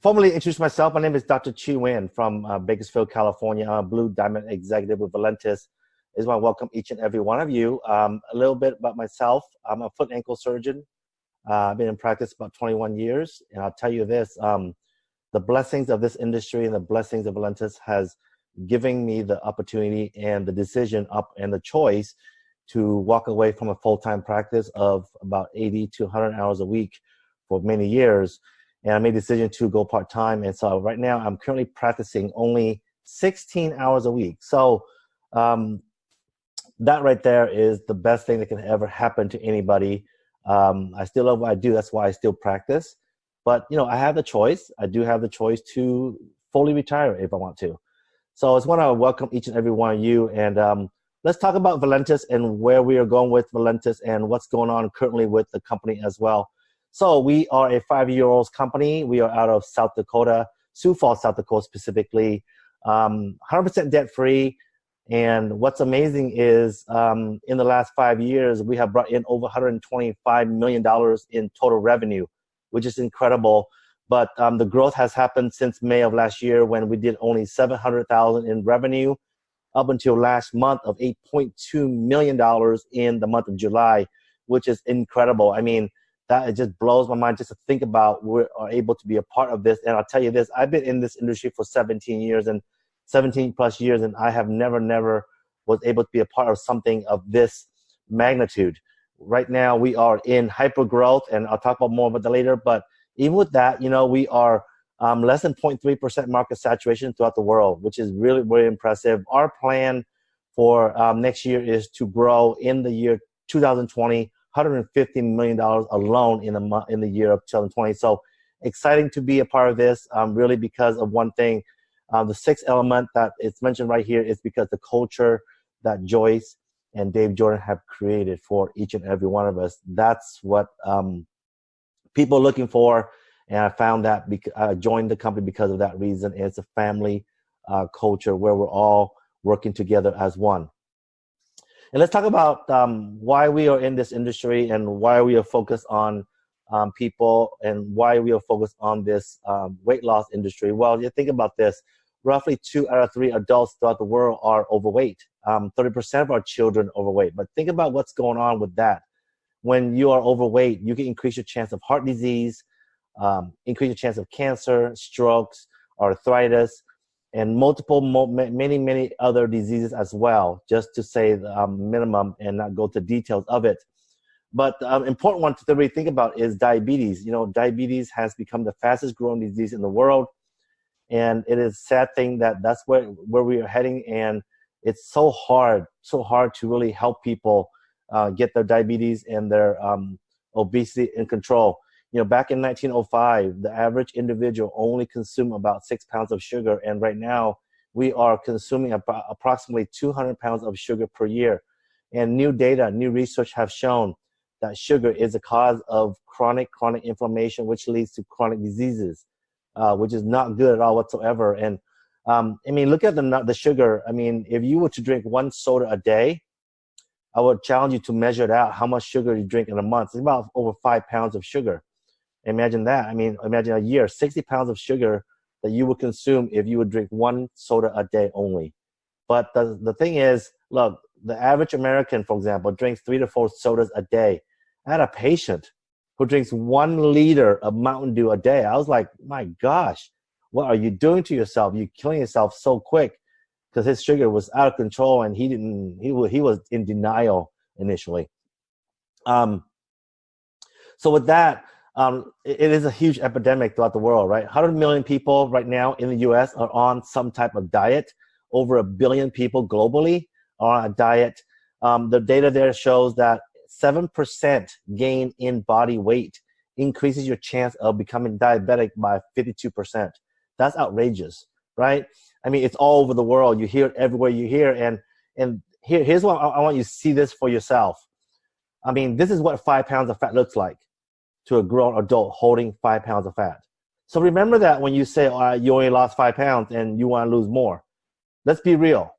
Formally introduce myself. My name is Dr. Nguyen from Bakersfield, California. I'm a Blue Diamond Executive with Valentus. I just want to welcome each and every one of you. A little bit about myself. I'm a foot and ankle surgeon. I've been in practice about 21 years. And I'll tell you this, the blessings of this industry and the blessings of Valentus has given me the opportunity and the decision and the choice to walk away from a full-time practice of about 80 to 100 hours a week for many years. And I made a decision to go part-time. And so right now I'm currently practicing only 16 hours a week. So that right there is the best thing that can ever happen to anybody. I still love what I do. That's why I still practice. But, you know, I have the choice. I do have the choice to fully retire if I want to. So I just want to welcome each and every one of you. And let's talk about Valentus and where we are going with Valentus and what's going on currently with the company as well. So we are a 5-year-old company. We are out of South Dakota, Sioux Falls, South Dakota specifically, 100% debt-free. And what's amazing is in the last 5 years, we have brought in over $125 million in total revenue, which is incredible. But the growth has happened since May of last year when we did only $700,000 in revenue up until last month of $8.2 million in the month of July, which is incredible. I mean, that it just blows my mind just to think about we are able to be a part of this. And I'll tell you this, I've been in this industry for 17 years and 17 plus years, and I have never was able to be a part of something of this magnitude. Right now, we are in hyper growth, and I'll talk about more about that later. But even with that, you know, we are less than 0.3% market saturation throughout the world, which is really, really impressive. Our plan for next year is to grow in the year 2020, $150 million alone in the year of 2020. So exciting to be a part of this, really because of one thing. The sixth element that is mentioned right here is because the culture that Joyce and Dave Jordan have created for each and every one of us. That's what people are looking for. And I found that I joined the company because of that reason. It's a family culture where we're all working together as one. And let's talk about why we are in this industry and why we are focused on people and why we are focused on this weight loss industry. Well, you think about this, roughly 2 out of 3 adults throughout the world are overweight. 30% of our children are overweight. But think about what's going on with that. When you are overweight, you can increase your chance of heart disease, increase your chance of cancer, strokes, arthritis, and many other diseases as well, just to say the minimum and not go to details of it. But the important one to really think about is diabetes. You know, diabetes has become the fastest growing disease in the world. And it is a sad thing that that's where we are heading. And it's so hard to really help people get their diabetes and their obesity in control. You know, back in 1905, the average individual only consumed about 6 pounds of sugar. And right now, we are consuming approximately 200 pounds of sugar per year. And new data, new research have shown that sugar is a cause of chronic inflammation, which leads to chronic diseases, which is not good at all whatsoever. And I mean, look at the sugar. I mean, if you were to drink 1 soda a day, I would challenge you to measure it out, how much sugar you drink in a month. It's about over 5 pounds of sugar. Imagine that. I mean, imagine a year, 60 pounds of sugar that you would consume if you would drink 1 soda a day only. But the thing is, look, the average American, for example, drinks 3 to 4 sodas a day. I had a patient who drinks 1 liter of Mountain Dew a day. I was like, my gosh, what are you doing to yourself? You're killing yourself so quick, because his sugar was out of control and he was in denial initially. So with that, it is a huge epidemic throughout the world, right? 100 million people right now in the US are on some type of diet. Over 1 billion people globally are on a diet. The data there shows that 7% gain in body weight increases your chance of becoming diabetic by 52%. That's outrageous, right? I mean, it's all over the world. You hear it everywhere you hear. And here's what I want you to see this for yourself. I mean, this is what 5 pounds of fat looks like to a grown adult holding 5 pounds of fat. So remember that when you say you only lost 5 pounds and you want to lose more. Let's be real.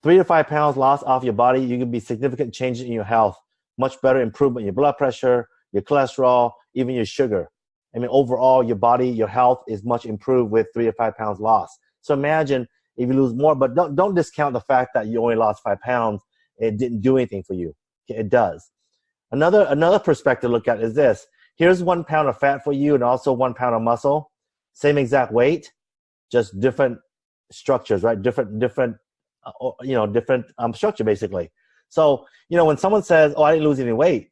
3 to 5 pounds lost off your body, you can be significant changes in your health, much better improvement in your blood pressure, your cholesterol, even your sugar. I mean, overall, your body, your health is much improved with 3 to 5 pounds lost. So imagine if you lose more, but don't discount the fact that you only lost 5 pounds. It didn't do anything for you. Okay, it does. Another perspective to look at is this. Here's 1 pound of fat for you and also 1 pound of muscle. Same exact weight, just different structures, right? Different structure basically. So, when someone says, oh, I didn't lose any weight,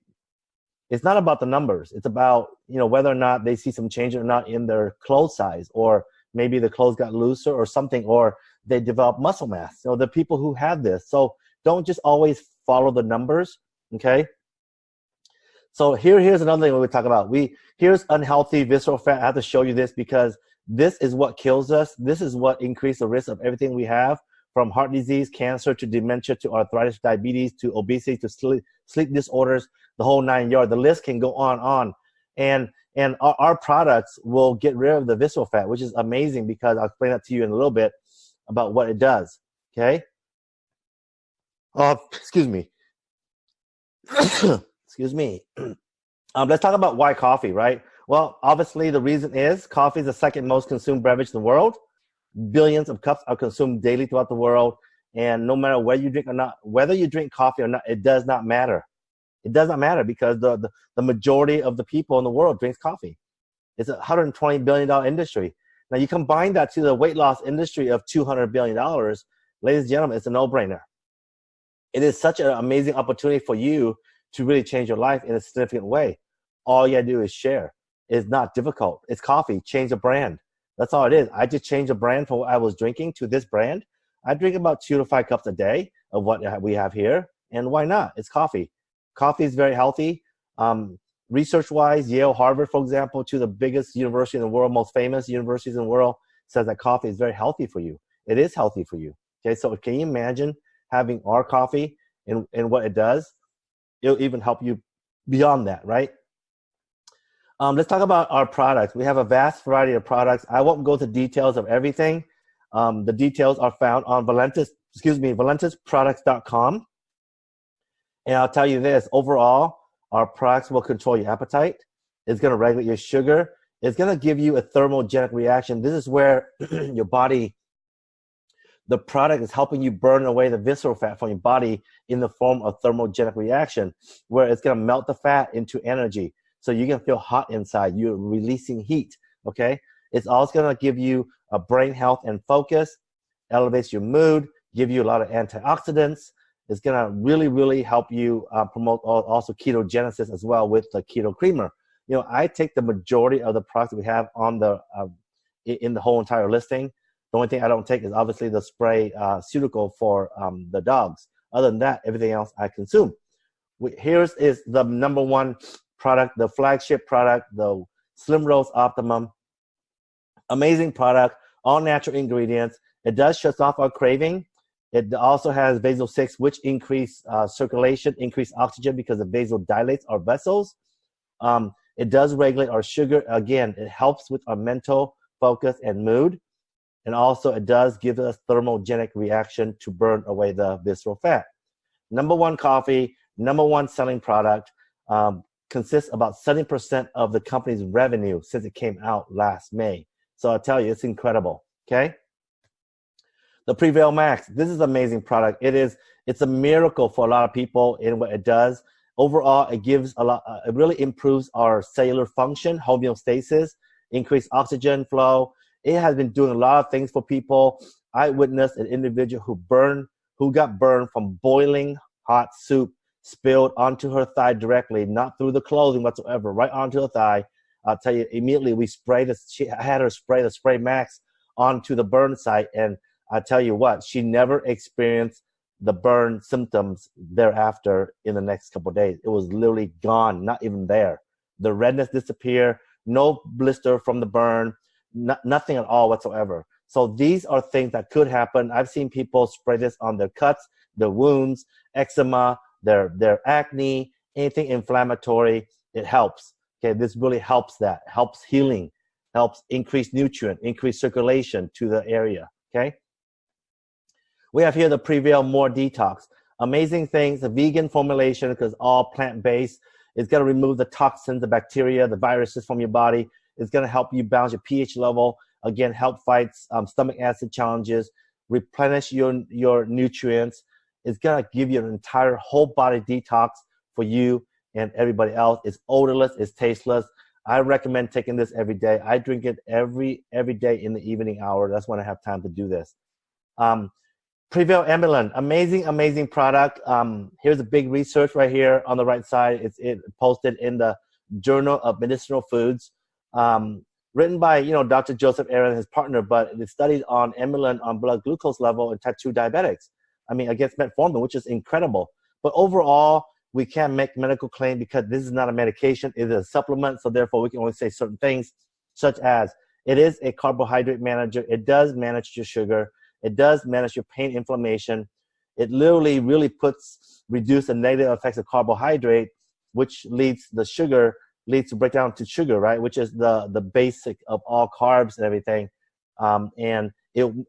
it's not about the numbers. It's about, whether or not they see some change or not in their clothes size, or maybe the clothes got looser or something, or they develop muscle mass. So the people who have this. So don't just always follow the numbers, okay? So here's another thing we talk about. Here's unhealthy visceral fat. I have to show you this because this is what kills us. This is what increases the risk of everything we have, from heart disease, cancer, to dementia, to arthritis, diabetes, to obesity, to sleep disorders, the whole 9 yards. The list can go on. And our products will get rid of the visceral fat, which is amazing because I'll explain that to you in a little bit about what it does, okay? Excuse me. Excuse me. Let's talk about why coffee, right? Well, obviously the reason is coffee is the second most consumed beverage in the world. Billions of cups are consumed daily throughout the world. And no matter whether you drink or not, whether you drink coffee or not, it does not matter. It does not matter because the majority of the people in the world drinks coffee. It's a $120 billion industry. Now you combine that to the weight loss industry of $200 billion, ladies and gentlemen, it's a no-brainer. It is such an amazing opportunity for you to really change your life in a significant way. All you gotta do is share. It's not difficult. It's coffee. Change the brand. That's all it is. I just changed the brand from what I was drinking to this brand. I drink about 2 to 5 cups a day of what we have here. And why not? It's coffee. Coffee is very healthy. Research-wise, Yale, Harvard, for example, two of the biggest universities in the world, most famous universities in the world, says that coffee is very healthy for you. It is healthy for you. Okay, so can you imagine having our coffee and what it does? It'll even help you beyond that, right? Let's talk about our products. We have a vast variety of products. I won't go to details of everything. The details are found on valentusproducts.com. And I'll tell you this, overall, our products will control your appetite. It's going to regulate your sugar. It's going to give you a thermogenic reaction. This is where your body, the product is helping you burn away the visceral fat from your body in the form of thermogenic reaction, where it's going to melt the fat into energy. So you can feel hot inside. You're releasing heat, okay? It's also going to give you a brain health and focus, elevates your mood, give you a lot of antioxidants. It's going to really, really help you promote also ketogenesis as well with the keto creamer. You know, I take the majority of the products that we have on the in the whole entire listing. The only thing I don't take is obviously the spray Ceutical for the dogs. Other than that, everything else I consume. Here's is the #1 product, the flagship product, the Slim Rose Optimum. Amazing product, all natural ingredients. It does shut off our craving. It also has vasal-6, which increase circulation, increase oxygen because it vasodilates our vessels. It does regulate our sugar. Again, it helps with our mental focus and mood. And also it does give us thermogenic reaction to burn away the visceral fat. #1 coffee, #1 selling product, consists about 70% of the company's revenue since it came out last May. So I'll tell you, it's incredible, okay? The PREVAIL Max, this is an amazing product. It's a miracle for a lot of people in what it does. Overall, it gives a lot, it really improves our cellular function, homeostasis, increased oxygen flow. It has been doing a lot of things for people. I witnessed an individual who got burned from boiling hot soup spilled onto her thigh directly, not through the clothing whatsoever, right onto her thigh. I'll tell you, immediately we sprayed this. I had her spray the Spray Max onto the burn site, and I tell you what, she never experienced the burn symptoms thereafter in the next couple of days. It was literally gone, not even there. The redness disappeared, no blister from the burn, nothing at all whatsoever. So these are things that could happen. I've seen people spray this on their cuts, their wounds, eczema, their acne, anything inflammatory. It helps. Okay, this really helps that, helps healing, helps increase nutrient, increase circulation to the area, okay? We have here the PREVAIL More Detox. Amazing things, a vegan formulation because all plant-based. It's going to remove the toxins, the bacteria, the viruses from your body. It's going to help you balance your pH level. Again, help fight stomach acid challenges, replenish your nutrients. It's going to give you an entire whole body detox for you and everybody else. It's odorless. It's tasteless. I recommend taking this every day. I drink it every day in the evening hour. That's when I have time to do this. PREVAIL Amylin, amazing product. Here's a big research right here on the right side. It's posted in the Journal of Medicinal Foods, written by Dr. Joseph Aaron and his partner, but it studied on amylin on blood glucose level in type 2 diabetics. I mean, against metformin, which is incredible. But overall, we can't make medical claim because this is not a medication. It is a supplement, so therefore we can only say certain things, such as it is a carbohydrate manager. It does manage your sugar. It does manage your pain, inflammation. It literally really reduce the negative effects of carbohydrate, which leads to breakdown to sugar, right? Which is the basic of all carbs and everything. And it'll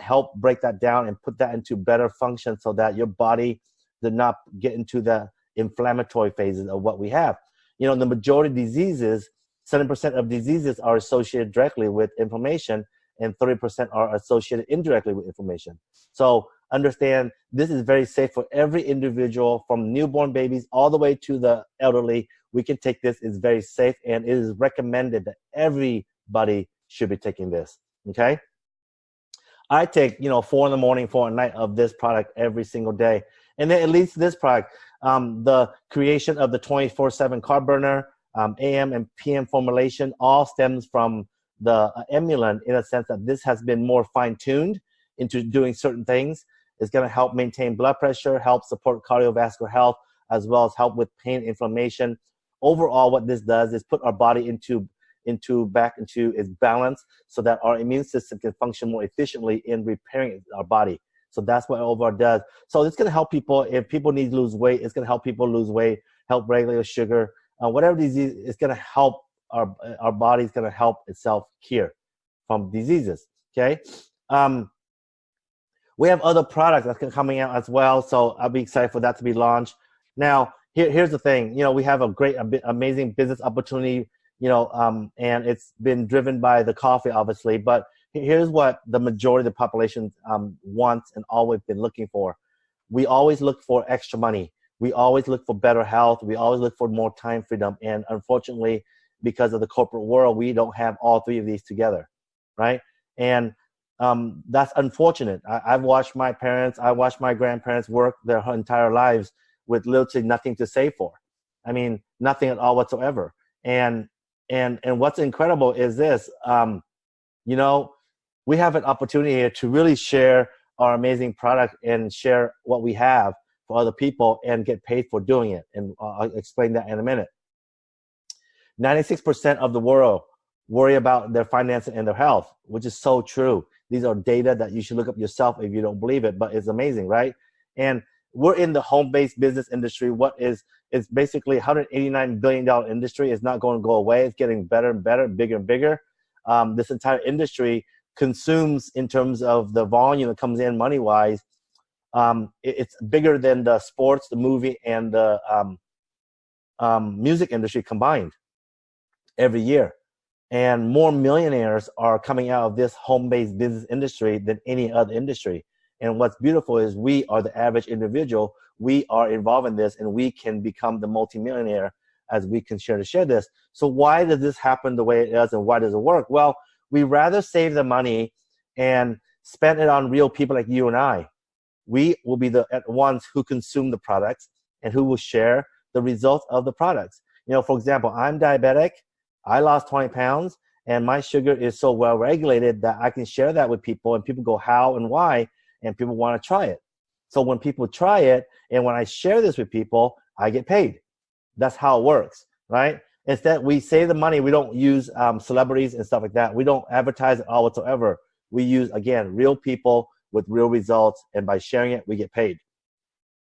help break that down and put that into better function so that your body did not get into the inflammatory phases of what we have. The majority of diseases, 7% of diseases are associated directly with inflammation, and 30% are associated indirectly with inflammation. So understand this is very safe for every individual, from newborn babies all the way to the elderly. We can take this. It's very safe, and it is recommended that everybody should be taking this, okay? I take, 4 in the morning, 4 at night of this product every single day. And then it leads to this product, the creation of the 24/7 carb burner, AM and PM formulation, all stems from the amylin, in a sense that this has been more fine-tuned into doing certain things. It's going to help maintain blood pressure, help support cardiovascular health, as well as help with pain, inflammation. Overall, what this does is put our body back into its balance so that our immune system can function more efficiently in repairing our body. So that's what overall does. So it's going to help people. If people need to lose weight, it's going to help people lose weight, help regulate sugar, whatever disease. It's going to help our body's going to help itself cure from diseases. Okay. We have other products that's coming out as well, so I'll be excited for that to be launched. Now, here's the thing. We have a great, amazing business opportunity. And it's been driven by the coffee, obviously. But here's what the majority of the population wants and always been looking for. We always look for extra money. We always look for better health. We always look for more time freedom. And unfortunately, because of the corporate world, we don't have all three of these together, right? And that's unfortunate. I've watched my parents, I watched my grandparents work their entire lives with literally nothing to save for. I mean, nothing at all whatsoever. And what's incredible is this, we have an opportunity here to really share our amazing product and share what we have for other people and get paid for doing it. And I'll explain that in a minute. 96% of the world worry about their finances and their health, which is so true. These are data that you should look up yourself if you don't believe it, but it's amazing, right? And we're in the home-based business industry. It's basically $189 billion industry. It's not going to go away. It's getting better and better, bigger and bigger. This entire industry consumes, in terms of the volume that comes in money-wise, it's bigger than the sports, the movie, and the music industry combined every year. And more millionaires are coming out of this home-based business industry than any other industry. And what's beautiful is we are the average individual. We are involved in this, and we can become the multimillionaire as we can share this. So why does this happen the way it does, and why does it work? Well, we rather save the money and spend it on real people like you and I. We will be the ones who consume the products and who will share the results of the products. For example, I'm diabetic. I lost 20 pounds, and my sugar is so well regulated that I can share that with people, and people go, how and why, and people want to try it. So when people try it, and when I share this with people, I get paid. That's how it works, right? Instead, we save the money. We don't use celebrities and stuff like that. We don't advertise at all whatsoever. We use, again, real people with real results, and by sharing it, we get paid.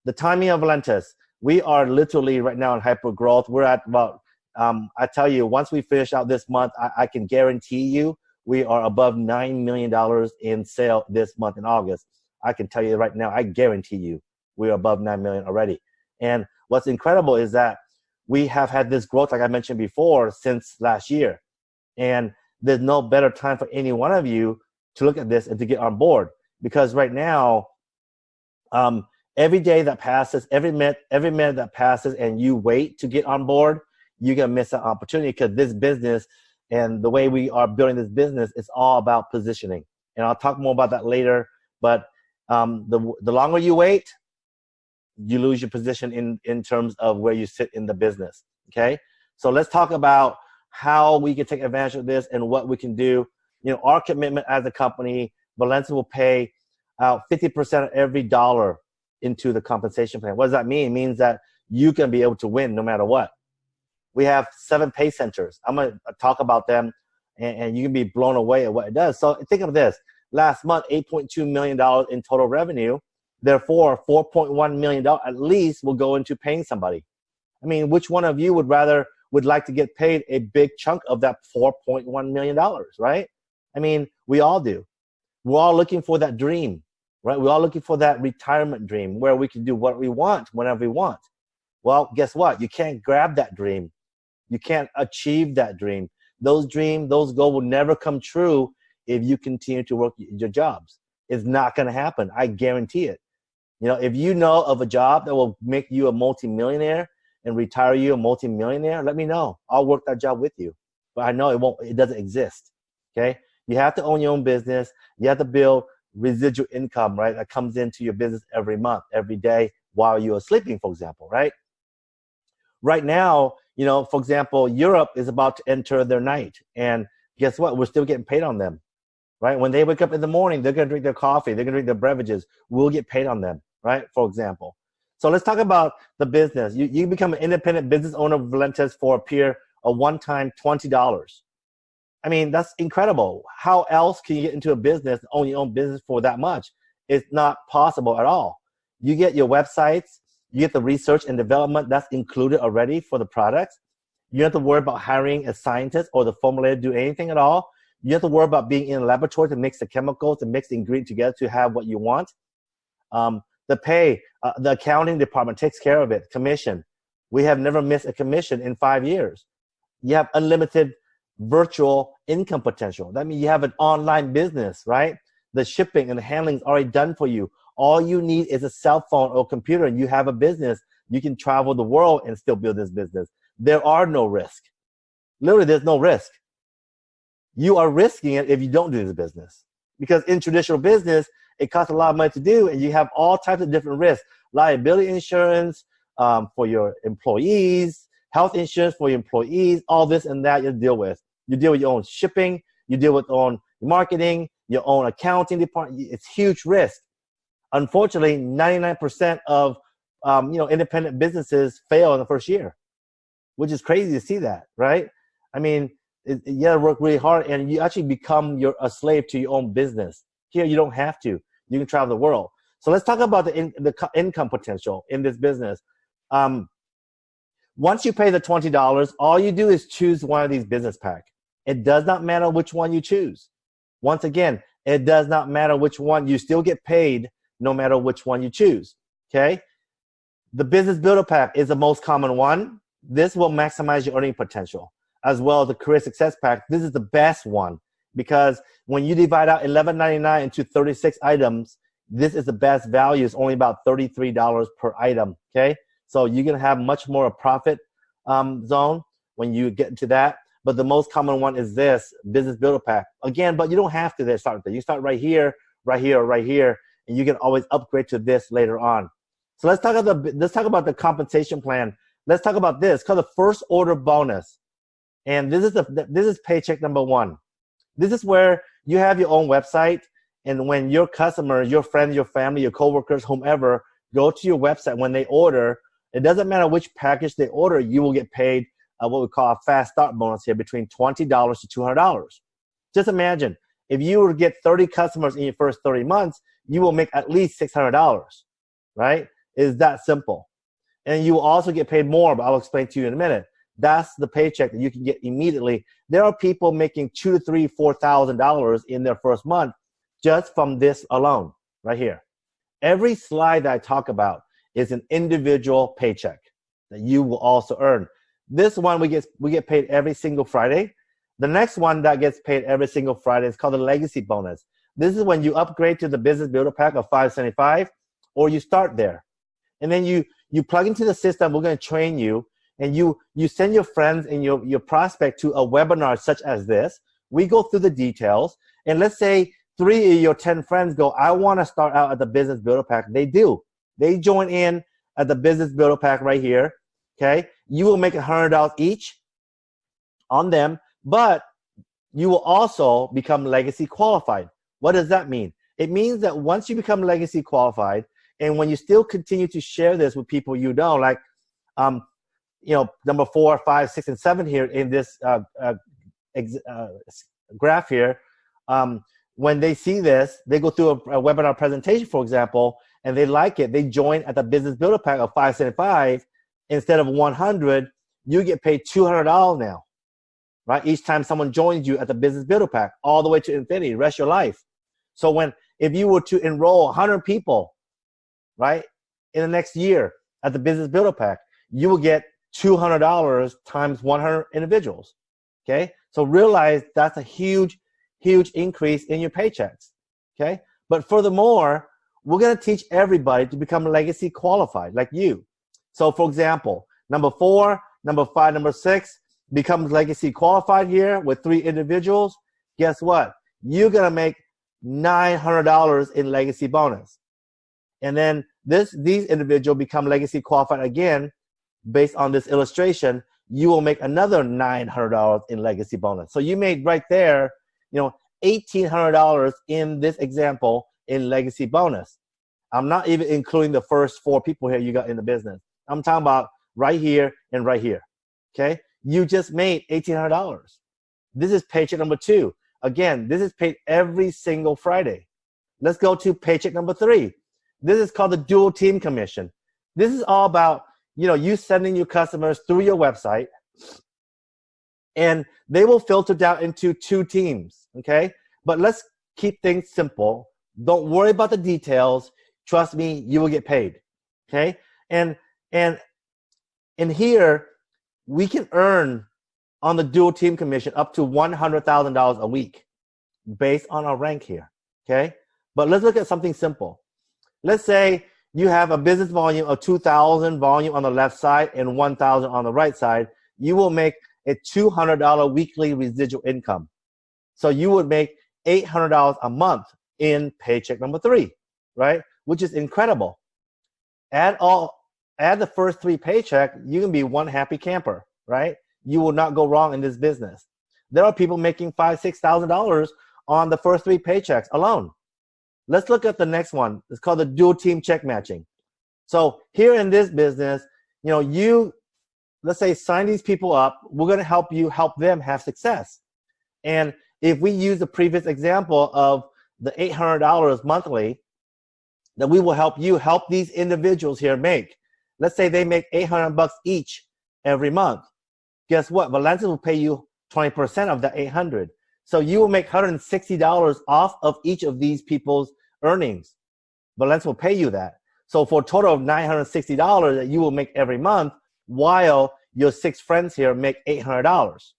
The timing of Valentus. We are literally right now in hyper growth. We're at about, I tell you, once we finish out this month, I can guarantee you we are above $9 million in sale this month in August. I can tell you right now, I guarantee you we're above 9 million already. And what's incredible is that we have had this growth, like I mentioned before, since last year. And there's no better time for any one of you to look at this and to get on board. Because right now, every day that passes, every minute that passes and you wait to get on board, you're going to miss an opportunity, because this business and the way we are building this business is all about positioning. And I'll talk more about that later. But the longer you wait, you lose your position in terms of where you sit in the business. Okay? So let's talk about how we can take advantage of this and what we can do. You know, our commitment as a company, Valentus will pay out 50% of every dollar into the compensation plan. What does that mean? It means that you can be able to win no matter what. We have 7 pay centers. I'm going to talk about them, and you can be blown away at what it does. So think of this. Last month, $8.2 million in total revenue. Therefore, $4.1 million at least will go into paying somebody. I mean, which one of you would like to get paid a big chunk of that $4.1 million, right? I mean, we all do. We're all looking for that dream, right? We're all looking for that retirement dream where we can do what we want whenever we want. Well, guess what? You can't grab that dream. You can't achieve that dream. Those goals will never come true if you continue to work your jobs. It's not going to happen. I guarantee it. You know, if you know of a job that will make you a multimillionaire and retire you a multimillionaire, let me know. I'll work that job with you. But I know it doesn't exist. Okay? You have to own your own business. You have to build residual income, right? That comes into your business every month, every day while you are sleeping, for example, right? Right now, you know, for example, Europe is about to enter their night. And guess what? We're still getting paid on them, right? When they wake up in the morning, they're going to drink their coffee. They're going to drink their beverages. We'll get paid on them, right? For example. So let's talk about the business. You become an independent business owner of Valentus for a one-time $20. I mean, that's incredible. How else can you get into a business, own your own business for that much? It's not possible at all. You get your websites, you get the research and development that's included already for the products. You don't have to worry about hiring a scientist or the formulator to do anything at all. You have to worry about being in a laboratory to mix the chemicals, to mix the ingredients together to have what you want. The pay, the accounting department takes care of it. Commission. We have never missed a commission in 5 years. You have unlimited virtual income potential. That means you have an online business, right? The shipping and the handling is already done for you. All you need is a cell phone or computer, and you have a business. You can travel the world and still build this business. There are no risk. Literally, there's no risk. You are risking it if you don't do this business. Because in traditional business, it costs a lot of money to do, and you have all types of different risks. Liability insurance for your employees, health insurance for your employees, all this and that you deal with. You deal with your own shipping. You deal with your own marketing, your own accounting department. It's huge risk. Unfortunately, 99% of independent businesses fail in the first year, which is crazy to see that, right? I mean, you got to work really hard, and you actually become a slave to your own business. Here, you don't have to. You can travel the world. So let's talk about the income potential in this business. Once you pay the $20, all you do is choose one of these business packs. It does not matter which one you choose. Once again, it does not matter which one. You still get paid no matter which one you choose, okay? The Business Builder Pack is the most common one. This will maximize your earning potential, as well as the Career Success Pack. This is the best one because when you divide out $11.99 into 36 items, this is the best value. It's only about $33 per item, okay? So you're going to have much more a profit zone when you get into that. But the most common one is this Business Builder Pack. Again, but you don't have to start there. You start right here, right here, or right here, and you can always upgrade to this later on. So let's talk about the compensation plan. Let's talk about this called the first order bonus. And this is paycheck number 1. This is where you have your own website, and when your customers, your friends, your family, your coworkers, whomever, go to your website when they order, it doesn't matter which package they order, you will get paid what we call a fast start bonus here between $20 to $200. Just imagine, if you were to get 30 customers in your first 30 months, you will make at least $600, right? It's that simple. And you will also get paid more, but I'll explain to you in a minute. That's the paycheck that you can get immediately. There are people making $2,000 to $3,000, $4,000 in their first month just from this alone, right here. Every slide that I talk about is an individual paycheck that you will also earn. This one we get paid every single Friday. The next one that gets paid every single Friday is called the legacy bonus. This is when you upgrade to the business builder pack of $575, or you start there. And then you plug into the system. We're going to train you, and you send your friends and your prospect to a webinar such as this. We go through the details, and let's say 3 of your 10 friends go, I want to start out at the business builder pack. They do. They join in at the business builder pack right here. Okay, you will make $100 each on them, but you will also become legacy qualified. What does that mean? It means that once you become legacy qualified, and when you still continue to share this with people you know, like number 4, 5, 6, and 7 here in this graph here, when they see this, they go through a webinar presentation, for example, and they like it, they join at the business builder pack of $575 instead of $100. You get paid $200 now, right? Each time someone joins you at the business builder pack, all the way to infinity, rest of your life. So if you were to enroll 100 people, right, in the next year at the business builder pack, you will get $200 times 100 individuals. Okay, so realize that's a huge increase in your paychecks. Okay, but furthermore, we're going to teach everybody to become legacy qualified, like you. So, for example, number 4, number 5, number 6 becomes legacy qualified here with 3 individuals. Guess what? You're going to make $900 in legacy bonus. And then these individuals become legacy qualified again. Based on this illustration, you will make another $900 in legacy bonus. So you made right there, $1,800 in this example in legacy bonus. I'm not even including the first 4 people here you got in the business. I'm talking about right here and right here. Okay, you just made $1,800. This is paycheck number 2. Again, this is paid every single Friday. Let's go to paycheck number 3. This is called the dual team commission. This is all about you sending your customers through your website, and they will filter down into 2 teams. Okay, but let's keep things simple. Don't worry about the details. Trust me, you will get paid. Okay, and here we can earn on the dual team commission up to $100,000 a week based on our rank here. Okay, but let's look at something simple. Let's say you have a business volume of 2,000 volume on the left side and 1,000 on the right side. You will make a $200 weekly residual income. So you would make $800 a month in paycheck number 3, right? Which is incredible. Add the first 3 paychecks, you can be one happy camper, right? You will not go wrong in this business. There are people making $5,000, $6,000 on the first 3 paychecks alone. Let's look at the next one. It's called the dual team check matching. So here in this business, let's say sign these people up. We're going to help them have success. And if we use the previous example of the $800 monthly, then we will help these individuals here make. Let's say they make $800 each every month. Guess what? Valentus will pay you 20% of that $800. So you will make $160 off of each of these people's earnings. Valentus will pay you that. So for a total of $960 that you will make every month, while your 6 friends here make $800.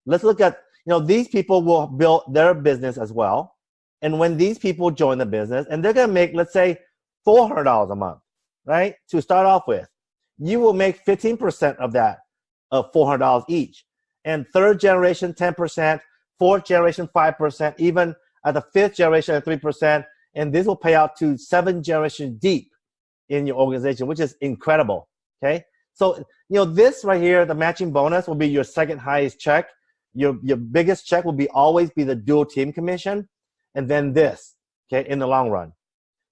Let's look at, these people will build their business as well. And when these people join the business, and they're going to make, let's say, $400 a month, right? To start off with, you will make 15% of that, of $400 each. And 3rd generation, 10%, 4th generation, 5%, even at the 5th generation at 3%, and this will pay out to 7 generations deep in your organization, which is incredible. Okay, so this right here, the matching bonus will be your 2nd highest check. Your biggest check will always be the dual team commission, and then this. Okay, in the long run.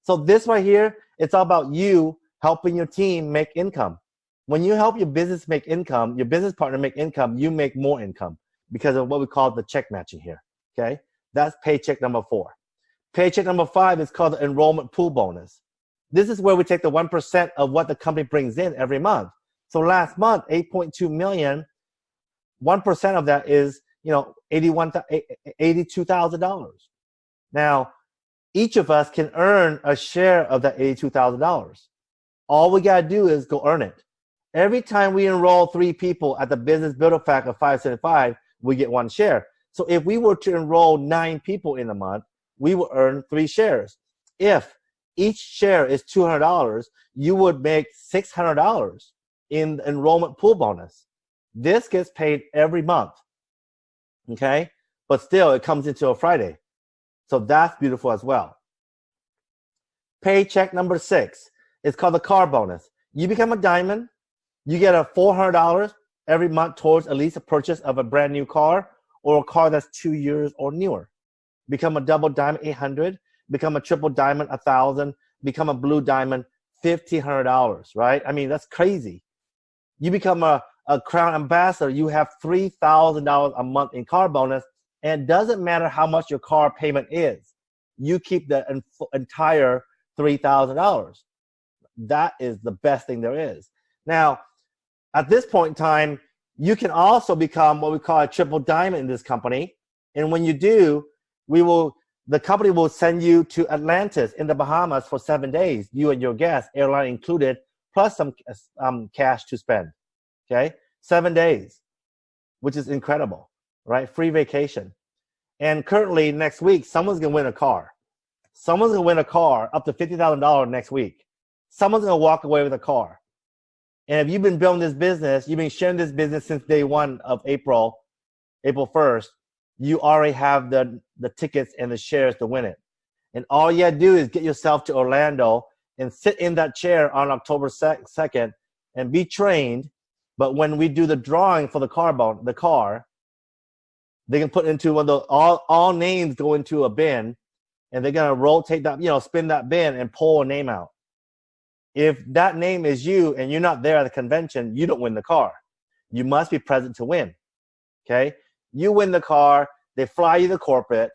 So this right here, it's all about you helping your team make income. When you help your business make income, your business partner make income, you make more income because of what we call the check matching here. Okay, that's paycheck number 4. Paycheck number 5 is called the enrollment pool bonus. This is where we take the 1% of what the company brings in every month. So last month, $8.2 million, 1% of that is $82,000. Now, each of us can earn a share of that $82,000. All we got to do is go earn it. Every time we enroll 3 people at the business builder pack of 575, we get 1 share. So if we were to enroll 9 people in a month, we would earn 3 shares. If each share is $200, you would make $600 in the enrollment pool bonus. This gets paid every month, okay? But still, it comes into a Friday. So that's beautiful as well. Paycheck number 6 is called the car bonus. You become a diamond, you get a $400 every month towards at least a purchase of a brand new car or a car that's 2 years or newer. Become a double diamond, $800. Become a triple diamond, $1,000. Become a blue diamond, $1,500, right? I mean, that's crazy. You become a crown ambassador, you have $3,000 a month in car bonus, and it doesn't matter how much your car payment is. You keep the entire $3,000. That is the best thing there is. Now, at this point in time, you can also become what we call a triple diamond in this company. And when you do, the company will send you to Atlantis in the Bahamas for 7 days, you and your guest, airline included, plus some cash to spend, okay? 7 days, which is incredible, right? Free vacation. And currently, next week, someone's going to win a car. Someone's going to win a car up to $50,000 next week. Someone's going to walk away with a car. And if you've been building this business, you've been sharing this business since day 1 of April 1st, you already have the tickets and the shares to win it. And all you have to do is get yourself to Orlando and sit in that chair on October 2nd and be trained. But when we do the drawing for the car, they can put into one of those, all names go into a bin, and they're going to rotate that, spin that bin and pull a name out. If that name is you and you're not there at the convention, you don't win the car. You must be present to win, okay? You win the car, they fly you to corporate,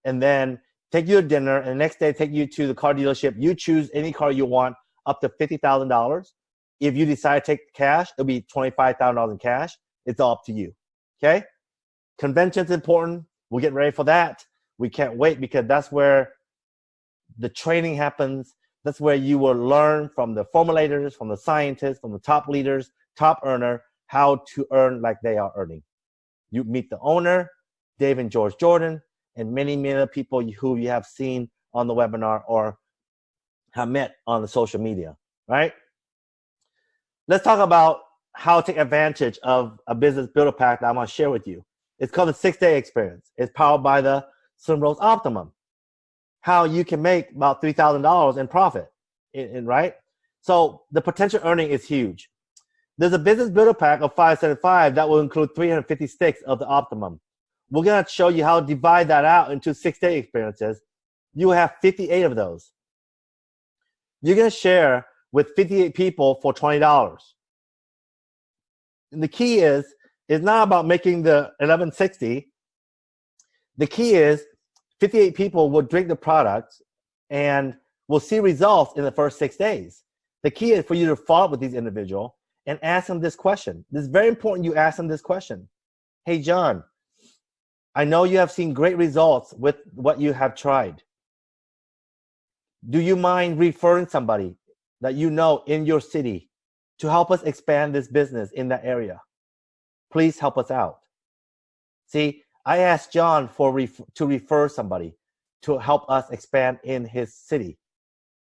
and then take you to dinner, and the next day take you to the car dealership. You choose any car you want up to $50,000. If you decide to take cash, it'll be $25,000 in cash. It's all up to you, okay? Convention's important. We're getting ready for that. We can't wait because that's where the training happens. That's where you will learn from the formulators, from the scientists, from the top leaders, top earner, how to earn like they are earning. You meet the owner, Dave and George Jordan, and many, many other people who you have seen on the webinar or have met on the social media, right? Let's talk about how to take advantage of a business builder pack that I'm going to share with you. It's called the 6-day experience. It's powered by the Sunrose Optimum. How you can make about $3,000 in profit, right? So the potential earning is huge. There's a business builder pack of 575 that will include 350 sticks of the Optimum. We're going to show you how to divide that out into 6-day experiences. You will have 58 of those. You're going to share with 58 people for $20. And the key is, it's not about making the 1160. The key is 58 people will drink the product and will see results in the first 6 days. The key is for you to follow up with these individuals and ask them this question. This is very important you ask them this question. Hey, John, I know you have seen great results with what you have tried. Do you mind referring somebody that you know in your city to help us expand this business in that area? Please help us out. See, I asked John to refer somebody to help us expand in his city.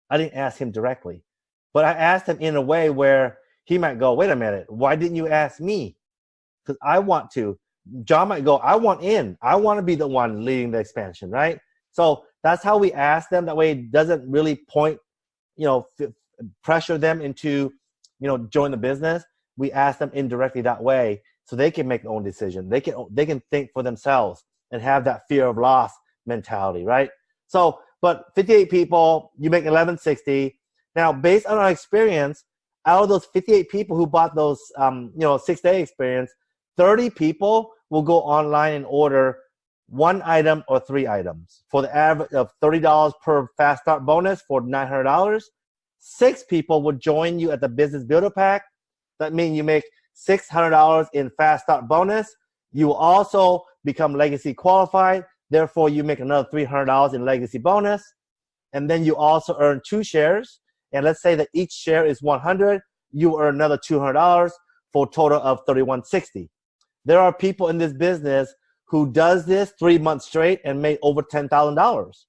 I didn't ask him directly, but I asked him in a way where he might go, wait a minute, why didn't you ask me? Because I want to. John might go, I want in. I want to be the one leading the expansion, right? So that's how we ask them. That way it doesn't really point, pressure them into, join the business. We ask them indirectly that way so they can make their own decision. They can think for themselves and have that fear of loss mentality, right? So, but 58 people, you make 1160. Now, based on our experience, out of those 58 people who bought those, 6-day experience, 30 people will go online and order 1 item or 3 items for the average of $30 per fast start bonus for $900. 6 people will join you at the business builder pack. That means you make $600 in fast start bonus. You will also become legacy qualified. Therefore, you make another $300 in legacy bonus. And then you also earn 2 shares. And let's say that each share is $100. You earn another $200 for a total of $3160. There are people in this business who does this 3 months straight and made over $10,000.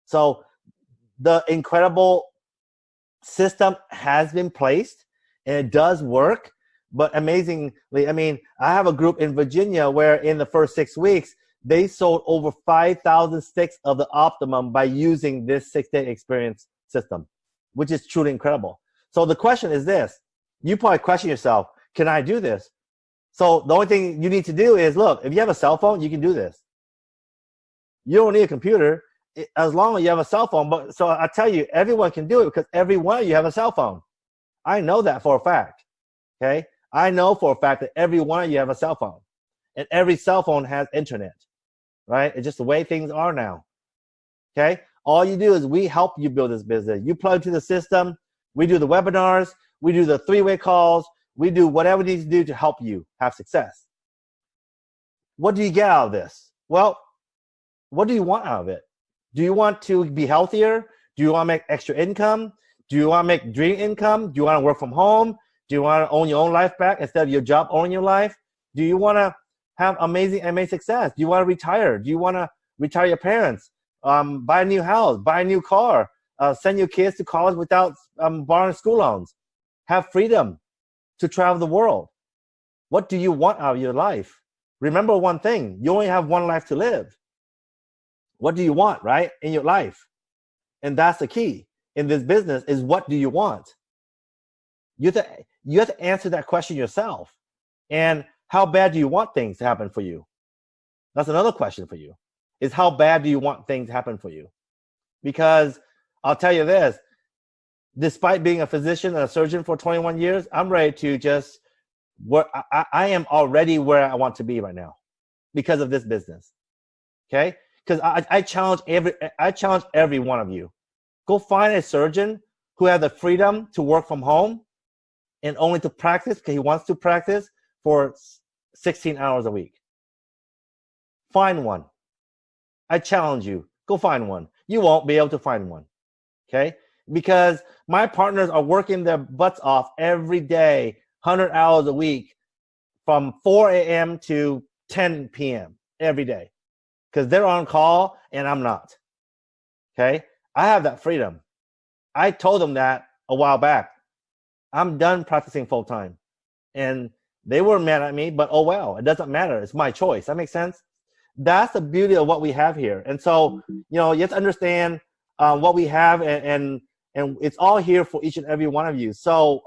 So the incredible system has been placed and it does work. But amazingly, I mean, I have a group in Virginia where in the first 6 weeks, they sold over 5,000 sticks of the Optimum by using this 6-day experience system, which is truly incredible. So the question is this. You probably question yourself, can I do this? So the only thing you need to do is, look, if you have a cell phone, you can do this. You don't need a computer as long as you have a cell phone. But so I tell you, everyone can do it because every one of you have a cell phone. I know that for a fact, okay? I know for a fact that every one of you have a cell phone. And every cell phone has internet, right? It's just the way things are now, okay? All you do is we help you build this business. You plug to the system. We do the webinars. We do the 3-way calls. We do whatever we need to do to help you have success. What do you get out of this? Well, what do you want out of it? Do you want to be healthier? Do you want to make extra income? Do you want to make dream income? Do you want to work from home? Do you want to own your own life back instead of your job owning your life? Do you want to have amazing success? Do you want to retire? Do you want to retire your parents? Buy a new house, buy a new car, send your kids to college without borrowing school loans, have freedom to travel the world. What do you want out of your life? Remember one thing, you only have one life to live. What do you want, right, in your life? And that's the key in this business is what do you want? You have to answer that question yourself. And how bad do you want things to happen for you? That's another question for you, is how bad do you want things to happen for you? Because I'll tell you this, despite being a physician and a surgeon for 21 years, I'm ready to just, I am already where I want to be right now because of this business, okay? Because I challenge every one of you. Go find a surgeon who has the freedom to work from home and only to practice because he wants to practice for 16 hours a week. Find one. I challenge you. Go find one. You won't be able to find one, okay? Because my partners are working their butts off every day, 100 hours a week from 4 a.m. to 10 p.m. every day because they're on call and I'm not, okay? I have that freedom. I told them that a while back. I'm done practicing full time. And they were mad at me, but oh well, it doesn't matter. It's my choice. That makes sense? That's the beauty of what we have here. And so, you know, you have to understand what we have and it's all here for each and every one of you. So